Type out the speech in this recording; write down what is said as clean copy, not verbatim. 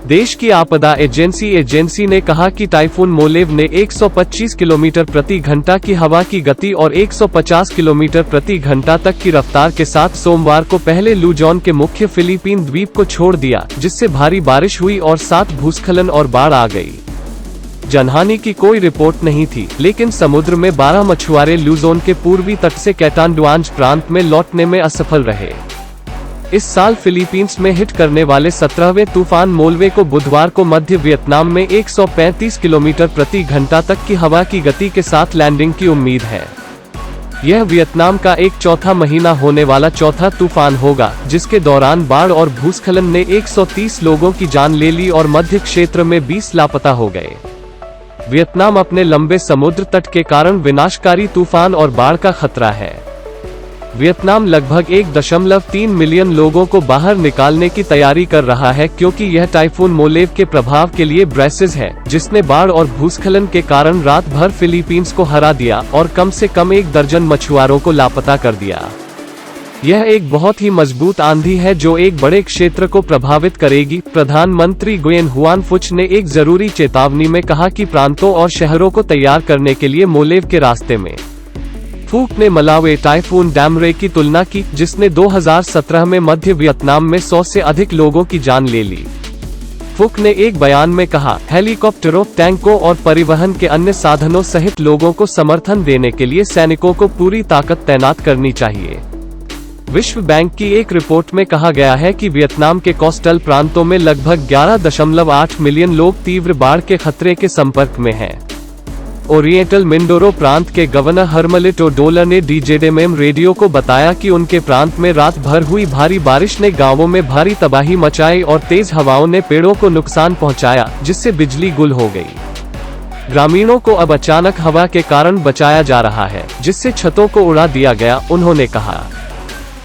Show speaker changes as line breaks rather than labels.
देश की आपदा एजेंसी ने कहा कि टाइफून मोलेव ने 125 किलोमीटर प्रति घंटा की हवा की गति और 150 किलोमीटर प्रति घंटा तक की रफ्तार के साथ सोमवार को पहले लुजॉन के मुख्य फिलीपीन द्वीप को छोड़ दिया, जिससे भारी बारिश हुई और साथ भूस्खलन और बाढ़ आ गई। जनहानि की कोई रिपोर्ट नहीं थी, लेकिन समुद्र में 12 मछुआरे लुजोन के पूर्वी तट से कैटांडुआंज प्रांत में लौटने में असफल रहे। इस साल फिलीपींस में हिट करने वाले 17वें तूफान मोलवे को बुधवार को मध्य वियतनाम में 135 किलोमीटर प्रति घंटा तक की हवा की गति के साथ लैंडिंग की उम्मीद है। यह वियतनाम का एक चौथा महीना होने वाला चौथा तूफान होगा, जिसके दौरान बाढ़ और भूस्खलन ने 130 लोगों की जान ले ली और मध्य क्षेत्र में 20 लापता हो गए। वियतनाम अपने लंबे समुद्र तट के कारण विनाशकारी तूफान और बाढ़ का खतरा है। वियतनाम लगभग 1.3 मिलियन लोगों को बाहर निकालने की तैयारी कर रहा है, क्योंकि यह टाइफून मोलेव के प्रभाव के लिए ब्रेसेस है, जिसने बाढ़ और भूस्खलन के कारण रात भर फिलीपींस को हरा दिया और कम से कम 1 दर्जन मछुआरों को लापता कर दिया। यह एक बहुत ही मजबूत आंधी है जो एक बड़े क्षेत्र को प्रभावित करेगी। प्रधानमंत्री गुयेन हुआन फुच ने एक जरूरी चेतावनी में कहा कि प्रांतों और शहरों को तैयार करने के लिए मोलेव के रास्ते में। फूक ने मलावे टाइफून डैमरे की तुलना की, जिसने 2017 में मध्य वियतनाम में 100 से अधिक लोगों की जान ले ली। फुक ने एक बयान में कहा, हेलीकॉप्टरों, टैंकों और परिवहन के अन्य साधनों सहित लोगों को समर्थन देने के लिए सैनिकों को पूरी ताकत तैनात करनी चाहिए। विश्व बैंक की एक रिपोर्ट में कहा गया है कि वियतनाम के कोस्टल प्रांतों में लगभग 11.8 मिलियन लोग तीव्र बाढ़ के खतरे के संपर्क में हैं। ओरिएंटल मिंडोरो प्रांत के गवर्नर हर्मलिटो डोलर ने DZMM रेडियो को बताया कि उनके प्रांत में रात भर हुई भारी बारिश ने गांवों में भारी तबाही मचाई और तेज हवाओं ने पेड़ों को नुकसान पहुंचाया, जिससे बिजली गुल हो गई। ग्रामीणों को अब अचानक हवा के कारण बचाया जा रहा है, जिससे छतों को उड़ा दिया गया, उन्होंने कहा।